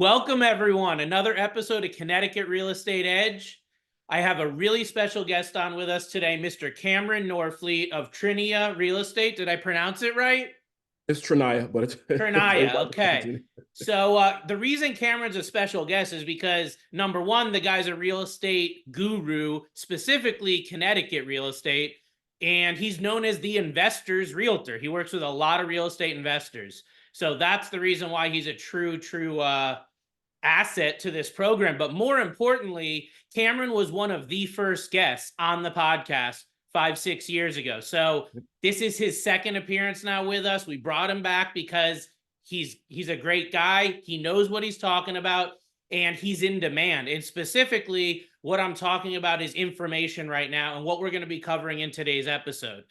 Welcome, everyone. Another episode of Connecticut Real Estate Edge. I have a really special guest on with us today, Mr. Cameron Norfleet of Trania Real Estate. Did I pronounce it right? It's Trania, but it's Trania, okay. So the reason Cameron's a special guest is because, number one, the guy's a real estate guru, specifically Connecticut real estate, and he's known as the investor's realtor. He works with a lot of real estate investors. So that's the reason why he's a true asset to this program. But more importantly, Cameron was one of the first guests on the podcast 5-6 years ago. So this is his second appearance now with us. We brought him back because he's a great guy. He knows what he's talking about, and he's in demand. And specifically, what I'm talking about is information right now and what we're going to be covering in today's episode.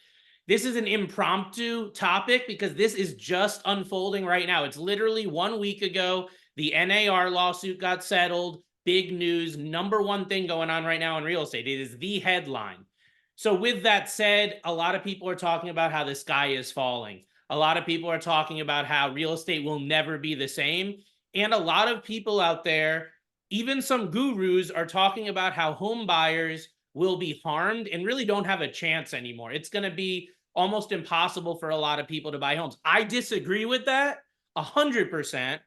This is an impromptu topic because this is just unfolding right now. It's literally 1 week ago. The NAR lawsuit got settled. Big news. Number one thing going on right now in real estate. It is the headline. So with that said, a lot of people are talking about how the sky is falling. A lot of people are talking about how real estate will never be the same. And a lot of people out there, even some gurus, are talking about how home buyers will be harmed and really don't have a chance anymore. It's going to be almost impossible for a lot of people to buy homes. I disagree with that 100%.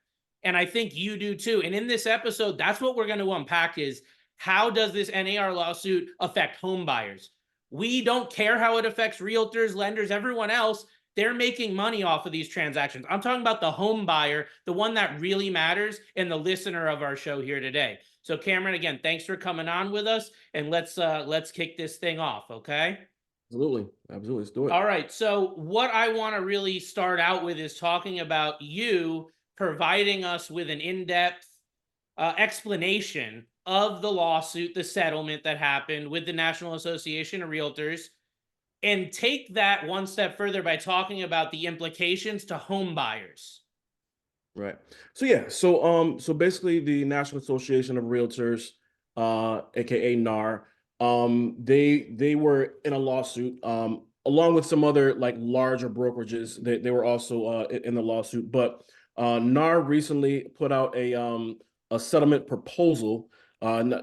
And I think you do too. And in this episode, that's what we're going to unpack is how does this NAR lawsuit affect home buyers? We don't care how it affects realtors, lenders, everyone else. They're making money off of these transactions. I'm talking about the home buyer, the one that really matters, and the listener of our show here today. So Cameron, again, thanks for coming on with us, and let's kick this thing off, okay? Absolutely. Let's do it. All right. So what I want to really start out with is talking about you providing us with an in-depth explanation of the lawsuit, the settlement that happened with the National Association of Realtors, and take that one step further by talking about the implications to home buyers. Right. So basically the National Association of Realtors, aka NAR, they were in a lawsuit, along with some other like larger brokerages. They were also in the lawsuit, but NAR recently put out a settlement proposal.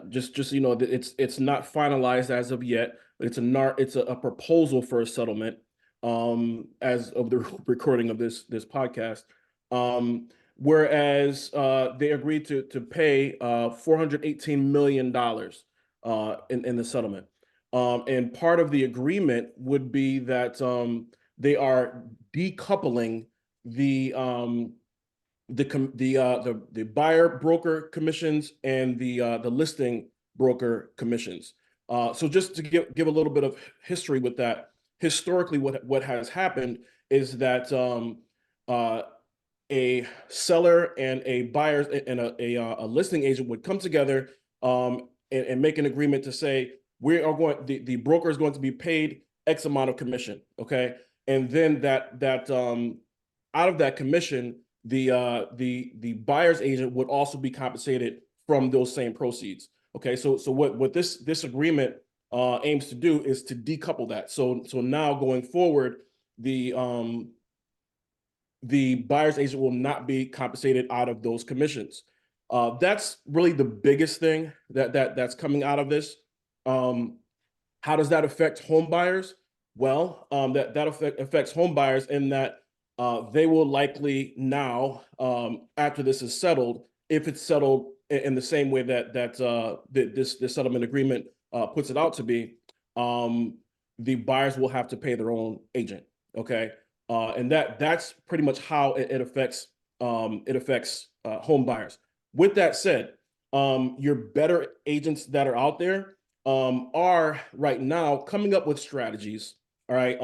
Just so you know, it's not finalized as of yet, but it's a proposal for a settlement as of the recording of this podcast. Whereas they agreed to pay $418 million in the settlement. And part of the agreement would be that they are decoupling the buyer broker commissions and the listing broker commissions. So just to give a little bit of history with that, historically what has happened is that a seller and a buyer and a listing agent would come together and make an agreement to say the broker is going to be paid X amount of commission, okay, and then that out of that commission, the buyer's agent would also be compensated from those same proceeds. Okay, so what this agreement aims to do is to decouple that. So now going forward, the buyer's agent will not be compensated out of those commissions. That's really the biggest thing that's coming out of this. How does that affect home buyers? Well, that affects home buyers in that they will likely now, after this is settled, if it's settled in the same way that this settlement agreement puts it out to be, the buyers will have to pay their own agent. Okay, and that's pretty much how it affects home buyers. With that said, your better agents that are out there are right now coming up with strategies, all right,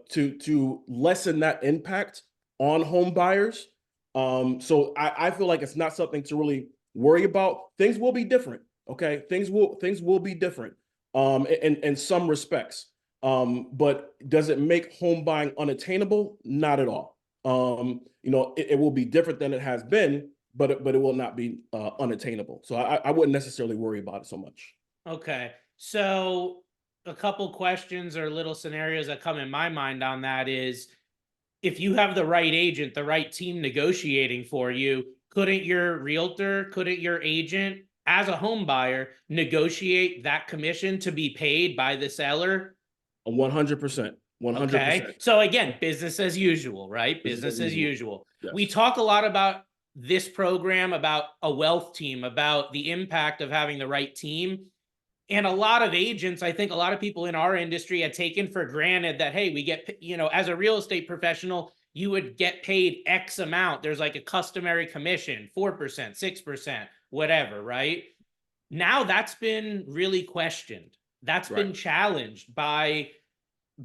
to lessen that impact on home buyers. So I feel like it's not something to really worry about. Things will be different, okay? Things will be different in some respects. But does it make home buying unattainable? Not at all. It will be different than it has been, but it will not be unattainable. So I wouldn't necessarily worry about it so much. Okay, so a couple questions or little scenarios that come in my mind on that is, if you have the right agent, the right team negotiating for you, couldn't your realtor, couldn't your agent, as a home buyer, negotiate that commission to be paid by the seller? 100%. 100%. Okay. So again, business as usual, right? Business as usual. Yes. We talk a lot about this program, about a wealth team, about the impact of having the right team. And a lot of agents, I think a lot of people in our industry had taken for granted that, hey, we get, as a real estate professional, you would get paid X amount. There's like a customary commission, 4%, 6%, whatever, right? Now that's been really questioned. That's been challenged by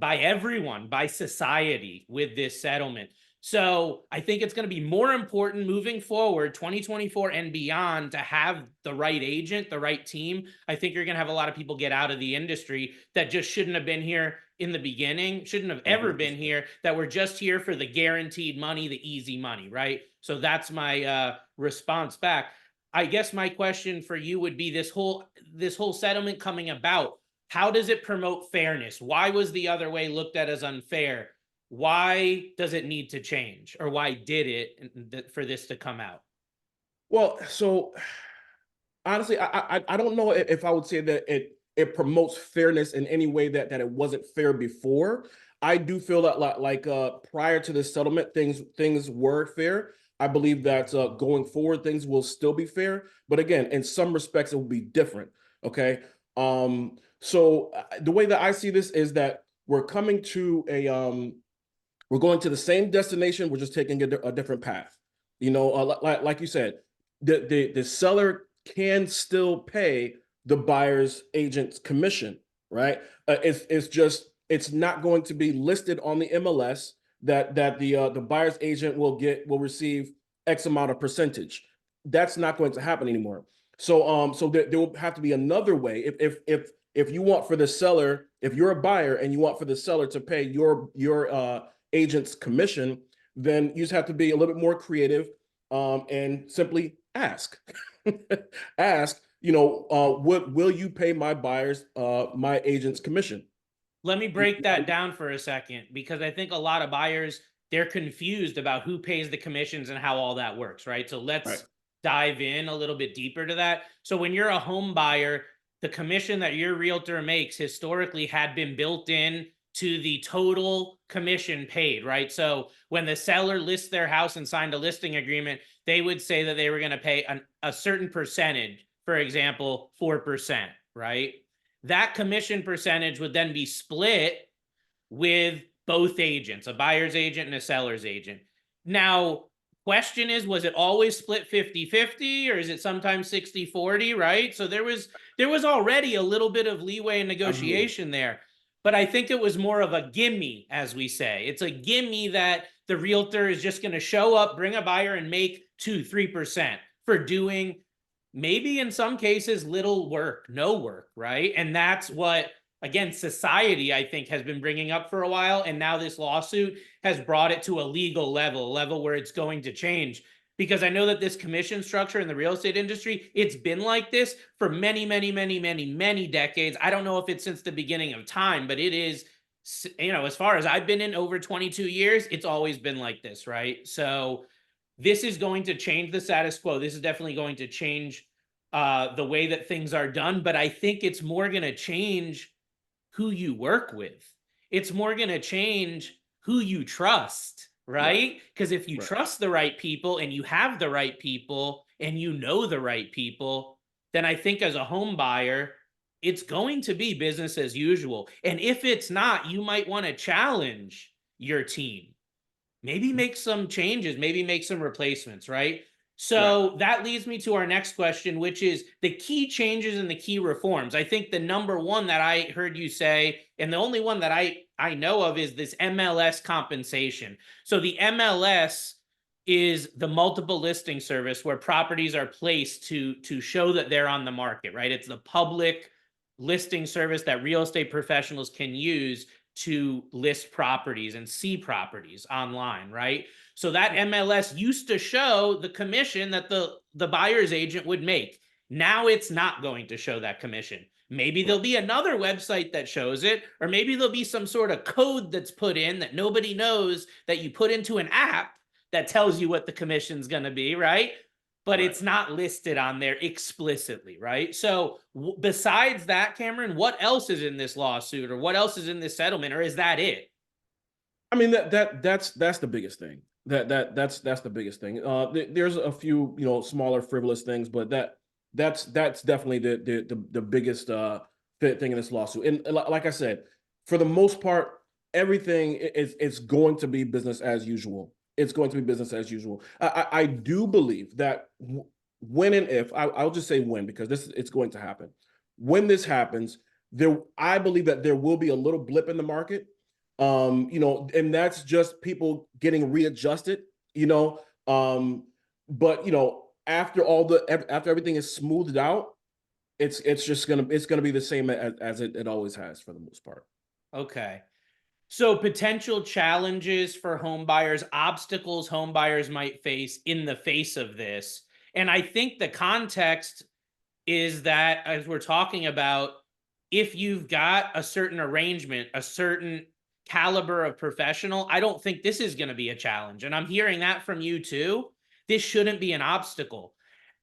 everyone, by society with this settlement. So I think it's going to be more important moving forward, 2024 and beyond, to have the right agent, the right team. I think you're going to have a lot of people get out of the industry that just shouldn't have been here in the beginning, shouldn't have ever been here, that were just here for the guaranteed money, the easy money, right? So that's my response back. I guess my question for you would be, this whole settlement coming about, how does it promote fairness? Why was the other way looked at as unfair? Why does it need to change, or why did it for this to come out? Well, so honestly, I don't know if I would say that it promotes fairness in any way that it wasn't fair before. I do feel that like prior to this settlement, things were fair. I believe that going forward, things will still be fair. But again, in some respects, it will be different. Okay. So the way that I see this is that we're coming to we're going to the same destination. We're just taking a different path. Like you said, the seller can still pay the buyer's agent's commission, right? It's not going to be listed on the MLS that the buyer's agent will receive X amount of percentage. That's not going to happen anymore. So there will have to be another way. If you want for the seller, if you're a buyer and you want for the seller to pay your agent's commission, then you just have to be a little bit more creative and simply ask. Ask, will you pay my buyers my agent's commission? Let me break that down for a second, because I think a lot of buyers, they're confused about who pays the commissions and how all that works, right? So let's dive in a little bit deeper to that. So when you're a home buyer, the commission that your realtor makes historically had been built in to the total commission paid, right? So when the seller lists their house and signed a listing agreement, they would say that they were going to pay a certain percentage, for example, 4%, right? That commission percentage would then be split with both agents, a buyer's agent and a seller's agent. Now, question is, was it always split 50-50, or is it sometimes 60-40, right? So there was already a little bit of leeway and negotiation there. But I think it was more of a gimme, as we say. It's a gimme that the realtor is just going to show up, bring a buyer, and make 2-3% for doing, maybe in some cases, little work, no work, right? And that's what, again, society, I think, has been bringing up for a while. And now this lawsuit has brought it to a legal level, a level where it's going to change. Because I know that this commission structure in the real estate industry, it's been like this for many, many, many, many, many decades. I don't know if it's since the beginning of time, but it is, as far as I've been in over 22 years, it's always been like this, right? So this is going to change the status quo. This is definitely going to change the way that things are done. But I think it's more going to change who you work with. It's more going to change who you trust, right? Because if you trust the right people and you have the right people and you know the right people, then I think as a home buyer, it's going to be business as usual. And if it's not, you might want to challenge your team. Maybe make some changes, maybe make some replacements, right? So that leads me to our next question, which is the key changes and the key reforms. I think the number one that I heard you say, and the only one that I know of, is this MLS compensation. So the MLS is the multiple listing service where properties are placed to show that they're on the market, right? It's the public listing service that real estate professionals can use to list properties and see properties online, right? So that MLS used to show the commission that the buyer's agent would make. Now it's not going to show that commission. Maybe there'll be another website that shows it, or maybe there'll be some sort of code that's put in that nobody knows, that you put into an app that tells you what the commission's going to be, right? but Right. it's not listed on there explicitly, right? So besides that, Cameron, what else is in this lawsuit, or what else is in this settlement, or is that it? I mean, that's the biggest thing. That's the biggest thing. There's a few, smaller frivolous things, but that's definitely the biggest thing in this lawsuit. And like I said, for the most part, everything is going to be business as usual. It's going to be business as usual. I do believe that when and if I'll just say when, because it's going to happen. When this happens, I believe that there will be a little blip in the market, and that's just people getting readjusted, but after everything is smoothed out, it's gonna be the same as it always has for the most part. Okay. So potential challenges for home buyers, obstacles home buyers might face in the face of this. And I think the context is that, as we're talking about, if you've got a certain arrangement, a certain caliber of professional, I don't think this is going to be a challenge. And I'm hearing that from you too. This shouldn't be an obstacle.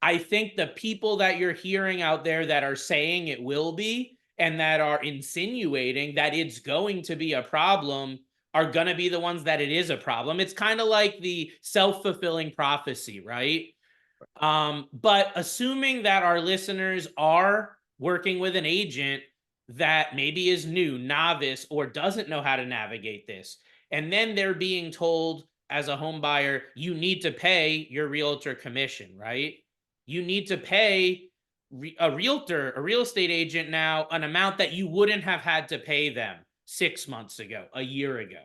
I think the people that you're hearing out there that are saying it will be, and that are insinuating that it's going to be a problem, are going to be the ones that it is a problem. It's kind of like the self-fulfilling prophecy, right? But assuming that our listeners are working with an agent that maybe is new, novice, or doesn't know how to navigate this, and then they're being told as a home buyer, you need to pay your realtor commission, right? You need to pay a realtor, a real estate agent now, an amount that you wouldn't have had to pay them 6 months ago, a year ago.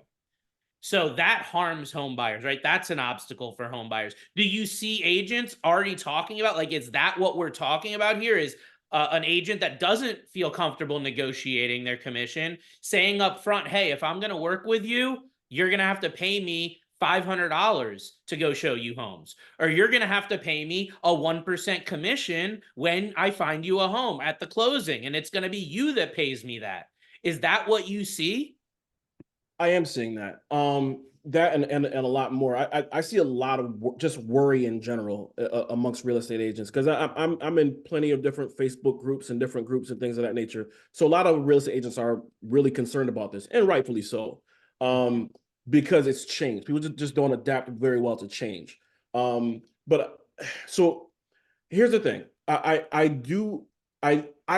So that harms home buyers, right? That's an obstacle for home buyers. Do you see agents already talking about, like, is that what we're talking about here? Is an agent that doesn't feel comfortable negotiating their commission saying up front, hey, if I'm going to work with you, you're going to have to pay me $500 to go show you homes, or you're going to have to pay me a 1% commission when I find you a home at the closing, and it's going to be you that pays me that. Is that what you see? I am seeing that. That and a lot more. I see a lot of just worry in general amongst real estate agents, because I'm in plenty of different Facebook groups and different groups and things of that nature. So a lot of real estate agents are really concerned about this, and rightfully so, because it's changed. People just don't adapt very well to change. But so here's the thing. I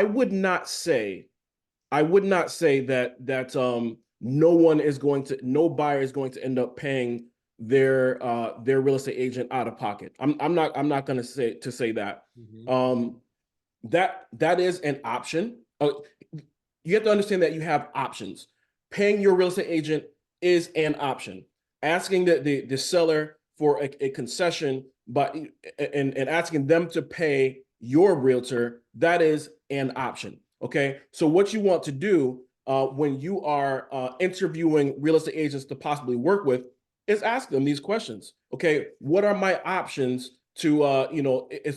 would not say that no buyer is going to end up paying their real estate agent out of pocket. I'm not going to say that. That is an option. You have to understand that you have options. Paying your real estate agent is an option. Asking the seller for a concession, and asking them to pay your realtor, that is an option. Okay, so what you want to do when you are interviewing real estate agents to possibly work with is ask them these questions. Okay, what are my options to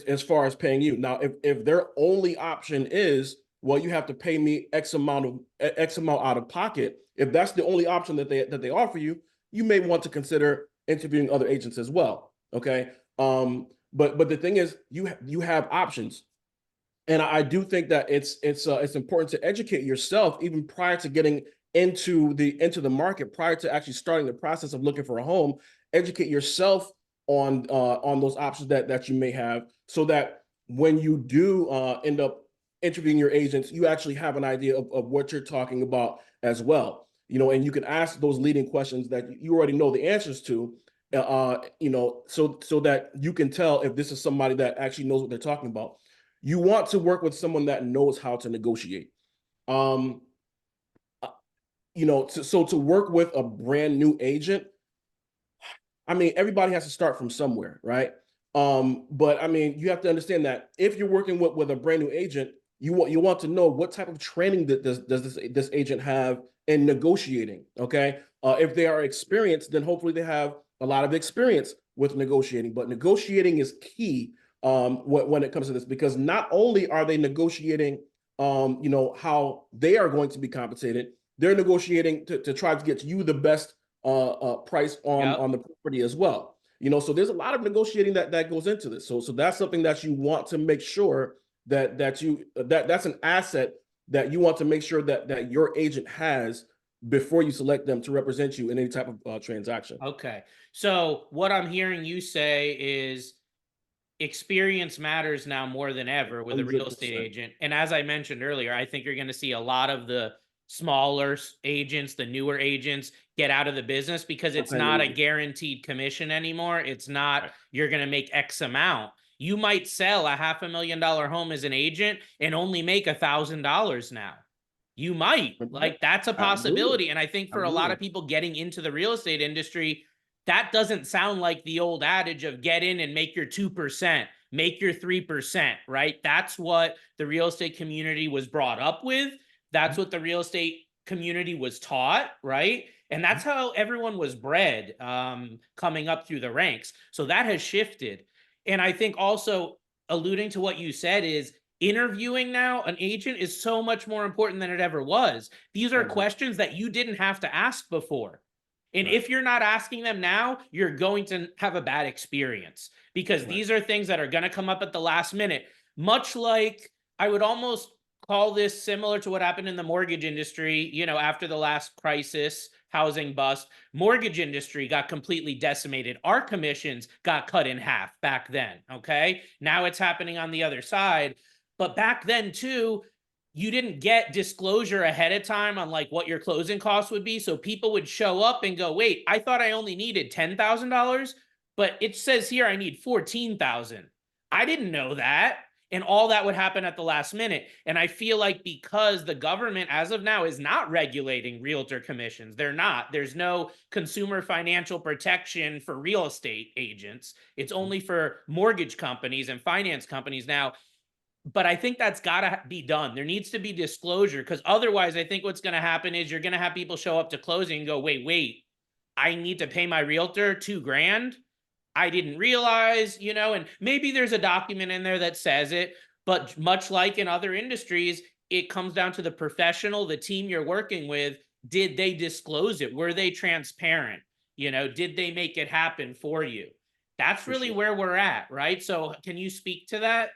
as far as paying you? Now, if their only option is, well, you have to pay me X amount out of pocket, if that's the only option that they offer you, you may want to consider interviewing other agents as well. Okay, but the thing is, you have options. And I do think that it's important to educate yourself even prior to getting into the market, prior to actually starting the process of looking for a home. Educate yourself on those options that you may have, so that when you do end up interviewing your agents, you actually have an idea of what you're talking about as well. And you can ask those leading questions that you already know the answers to, so that you can tell if this is somebody that actually knows what they're talking about. You want to work with someone that knows how to negotiate. So to work with a brand new agent, I mean, everybody has to start from somewhere, right? But I mean, you have to understand that if you're working with a brand new agent, you want to know what type of training does this agent have in negotiating. Okay, if they are experienced, then hopefully they have a lot of experience with negotiating. But negotiating is key when it comes to this, because not only are they negotiating, how they are going to be compensated, they're negotiating to try to get you the best price on the property as well. So there's a lot of negotiating that goes into this. So that's something that you want to make sure that's an asset that you want to make sure that your agent has before you select them to represent you in any type of transaction. Okay. So what I'm hearing you say is experience matters now more than ever with a real estate 100%. agent. And as I mentioned earlier, I think you're going to see a lot of the smaller agents, the newer agents get out of the business because it's not a guaranteed commission anymore. It's not, you're going to make X amount. You might sell a $500,000 home as an agent and only make $1,000 now. You might, like, that's a possibility. And I think for a lot of people getting into the real estate industry, that doesn't sound like the old adage of get in and make your 2%, make your 3%, right? That's what the real estate community was brought up with. That's what the real estate community was taught, right? And that's how everyone was bred coming up through the ranks. So that has shifted. And I think also alluding to what you said is interviewing now an agent is so much more important than it ever was. These are questions that you didn't have to ask before. And if you're not asking them now, you're going to have a bad experience because these are things that are going to come up at the last minute. Much like I would almost call this similar to what happened in the mortgage industry, after the last crisis, housing bust, mortgage industry got completely decimated. Our commissions got cut in half back then. Okay. Now it's happening on the other side. But back then too, you didn't get disclosure ahead of time on like what your closing costs would be. So people would show up and go, wait, I thought I only needed $10,000, but it says here I need $14,000. I didn't know that. And all that would happen at the last minute. And I feel like because the government as of now is not regulating realtor commissions, they're not. There's no consumer financial protection for real estate agents. It's only for mortgage companies and finance companies now. But I think that's got to be done. There needs to be disclosure because otherwise I think what's going to happen is you're going to have people show up to closing and go, wait, I need to pay my realtor $2,000. I didn't realize, and maybe there's a document in there that says it, but much like in other industries, it comes down to the professional, the team you're working with. Did they disclose it? Were they transparent? Did they make it happen for you? That's really where we're at, right? So can you speak to that?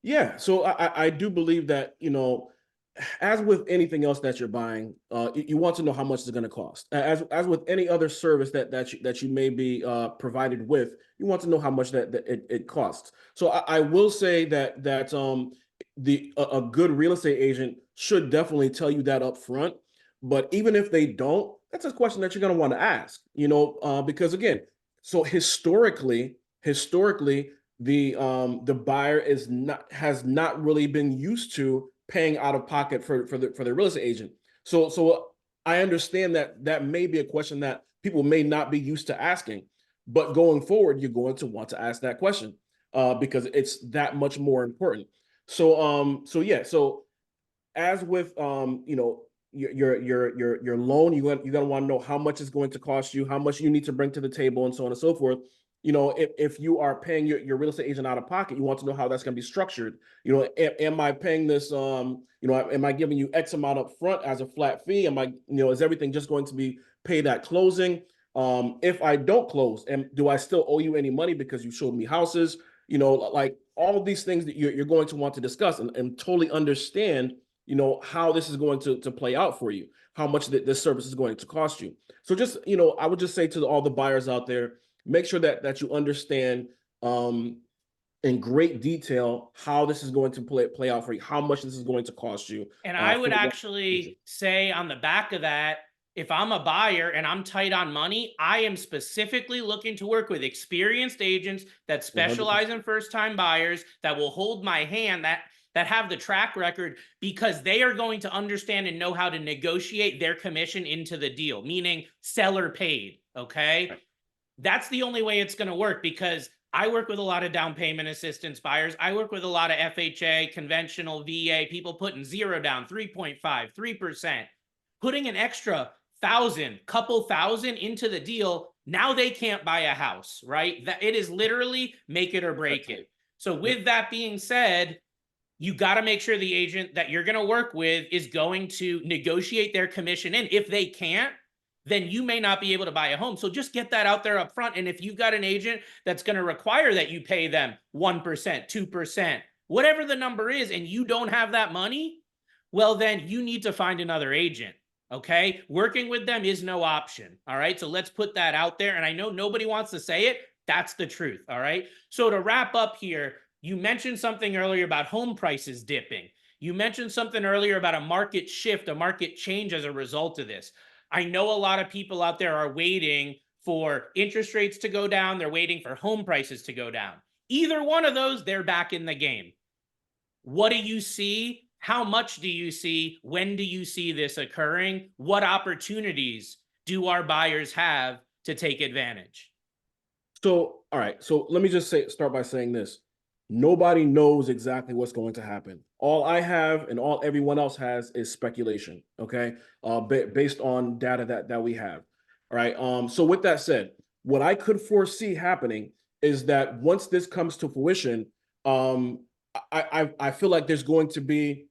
Yeah, so I do believe that, as with anything else that you're buying, you want to know how much it's going to cost. As with any other service that you may be provided with, you want to know how much that it costs. So I will say that a good real estate agent should definitely tell you that up front. But even if they don't, that's a question that you're going to want to ask, because again, so historically, the buyer has not really been used to paying out of pocket for the real estate agent. So I understand that may be a question that people may not be used to asking, but going forward, you're going to want to ask that question because it's that much more important. So as with your loan, you're gonna want to know how much it's going to cost you, how much you need to bring to the table, and so on and so forth. If you are paying your real estate agent out of pocket, you want to know how that's going to be structured. Am I paying this? Am I giving you X amount up front as a flat fee? Is everything just going to be paid at closing? If I don't close, do I still owe you any money because you showed me houses? Like all of these things that you're going to want to discuss and totally understand, how this is going to play out for you, how much this service is going to cost you. So just, I would just say to all the buyers out there, make sure that you understand in great detail how this is going to play out for you, how much this is going to cost you. And I would actually say on the back of that, if I'm a buyer and I'm tight on money, I am specifically looking to work with experienced agents that specialize 100%. In first-time buyers that will hold my hand, that have the track record, because they are going to understand and know how to negotiate their commission into the deal, meaning seller paid, okay? Right. That's the only way it's going to work, because I work with a lot of down payment assistance buyers. I work with a lot of FHA, conventional VA, people putting zero down, 3.5, 3%, putting an extra couple thousand into the deal. Now they can't buy a house, right? That it is literally make it or break it. So with that being said, you got to make sure the agent that you're going to work with is going to negotiate their commission in. If they can't, then you may not be able to buy a home. So just get that out there up front. And if you've got an agent that's going to require that you pay them 1%, 2%, whatever the number is, and you don't have that money, well, then you need to find another agent. Okay. Working with them is no option. All right. So let's put that out there. And I know nobody wants to say it. That's the truth. All right. So to wrap up here, you mentioned something earlier about home prices dipping. You mentioned something earlier about a market shift, a market change as a result of this. I know a lot of people out there are waiting for interest rates to go down. They're waiting for home prices to go down. Either one of those, they're back in the game. What do you see? How much do you see? When do you see this occurring? What opportunities do our buyers have to take advantage? So, all right. So let me just start by saying this. Nobody knows exactly what's going to happen. All I have and all everyone else has is speculation. Okay. Based on data that we have. All right. So with that said, what I could foresee happening is that once this comes to fruition, I feel like there's going to be,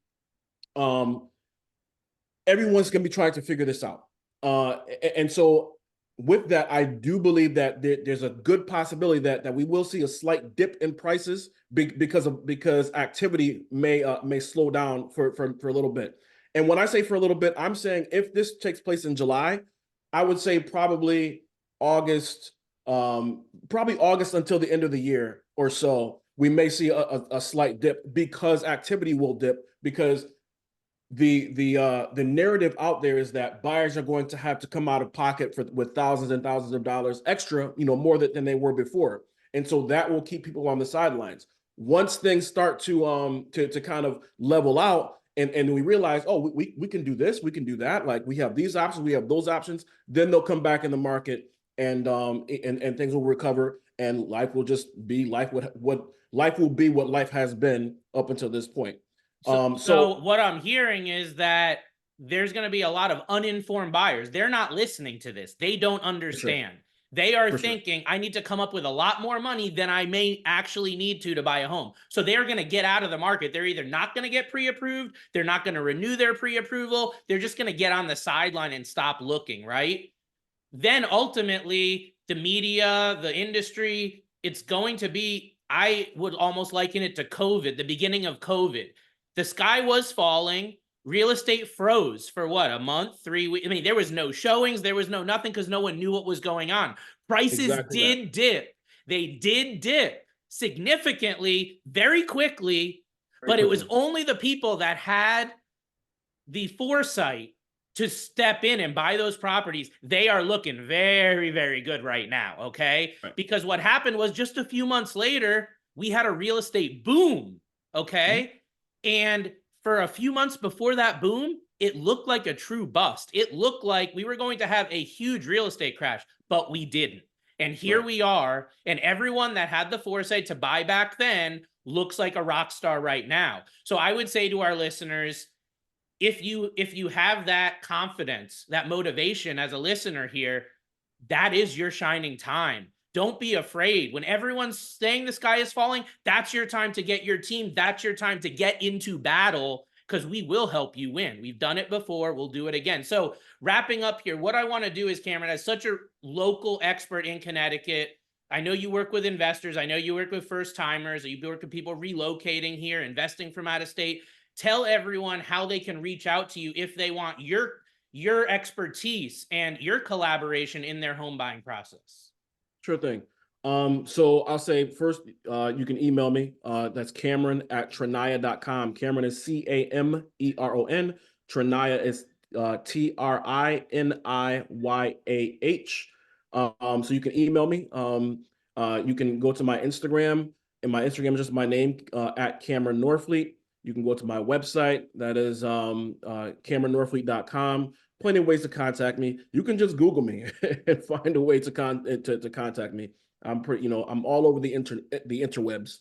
everyone's going to be trying to figure this out. And so with that, I do believe that there's a good possibility that we will see a slight dip in prices because activity may slow down for a little bit. And when I say for a little bit, I'm saying if this takes place in July, I would say probably August until the end of the year or so, we may see a slight dip because activity will dip because the narrative out there is that buyers are going to have to come out of pocket with thousands and thousands of dollars extra, more than they were before. And so that will keep people on the sidelines. Once things start to kind of level out and we realize, oh, we can do this, we can do that. Like we have these options, we have those options, then they'll come back in the market and things will recover and life will just be life what life will be what life has been up until this point. So what I'm hearing is that there's going to be a lot of uninformed buyers. They're not listening to this. They don't understand. Sure. They are thinking, I need to come up with a lot more money than I may actually need to buy a home. So they're going to get out of the market. They're either not going to get pre-approved. They're not going to renew their pre-approval. They're just going to get on the sideline and stop looking, right? Then ultimately, the media, the industry, it's going to be, I would almost liken it to COVID, the beginning of COVID. The sky was falling. Real estate froze for what, a month, 3 weeks? I mean, there was no showings. There was no nothing because no one knew what was going on. Prices did dip. They did dip significantly, very quickly, but it was only the people that had the foresight to step in and buy those properties. They are looking very, very good right now, okay? Right. Because what happened was just a few months later, we had a real estate boom, okay? Mm-hmm. And for a few months before that boom, it looked like a true bust. It looked like we were going to have a huge real estate crash, but we didn't. And here we are, and everyone that had the foresight to buy back then looks like a rock star right now. So I would say to our listeners, if you have that confidence, that motivation as a listener here, that is your shining time. Don't be afraid. When everyone's saying the sky is falling, that's your time to get your team. That's your time to get into battle because we will help you win. We've done it before. We'll do it again. So wrapping up here, what I want to do is, Cameron, as such a local expert in Connecticut, I know you work with investors. I know you work with first timers. You work with people relocating here, investing from out of state. Tell everyone how they can reach out to you if they want your expertise and your collaboration in their home buying process. Sure thing. So I'll say first, you can email me. That's Cameron at Trania.com. Cameron is Cameron. Trania is Triniayah. So you can email me. You can go to my Instagram, and my Instagram is just my name, at Cameron Norfleet. You can go to my website. That is CameronNorfleet.com. Plenty of ways to contact me. You can just Google me and find a way to contact me. I'm I'm all over the interwebs.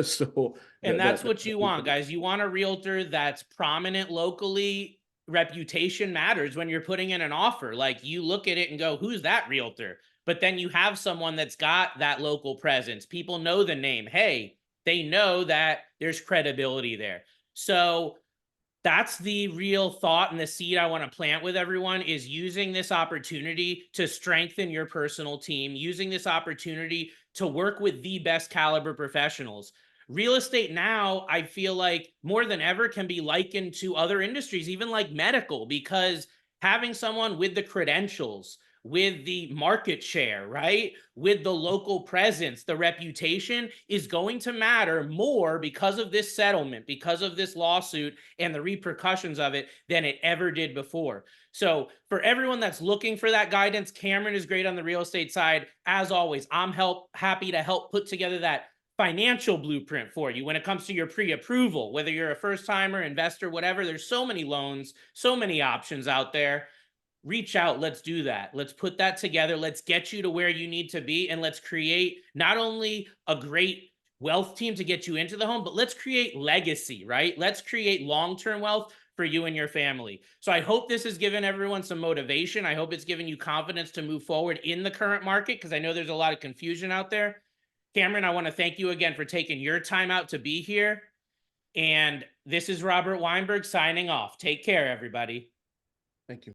So that's what you want, guys. You want a realtor that's prominent locally. Reputation matters when you're putting in an offer. Like, you look at it and go, who's that realtor? But then you have someone that's got that local presence. People know the name. Hey, they know that there's credibility there. So That's the real thought and the seed I want to plant with everyone, is using this opportunity to strengthen your personal team, using this opportunity to work with the best caliber professionals. Real estate now, I feel like more than ever can be likened to other industries, even like medical, because having someone with the credentials, with the market share, right? With the local presence, the reputation is going to matter more because of this settlement, because of this lawsuit and the repercussions of it than it ever did before. So for everyone that's looking for that guidance, Cameron is great on the real estate side. As always, I'm happy to help put together that financial blueprint for you when it comes to your pre-approval, whether you're a first timer, investor, whatever. There's so many loans, so many options out there. Reach out. Let's do that. Let's put that together. Let's get you to where you need to be. And let's create not only a great wealth team to get you into the home, but let's create legacy, right? Let's create long-term wealth for you and your family. So I hope this has given everyone some motivation. I hope it's given you confidence to move forward in the current market, because I know there's a lot of confusion out there. Cameron, I want to thank you again for taking your time out to be here. And this is Robert Weinberg signing off. Take care, everybody. Thank you.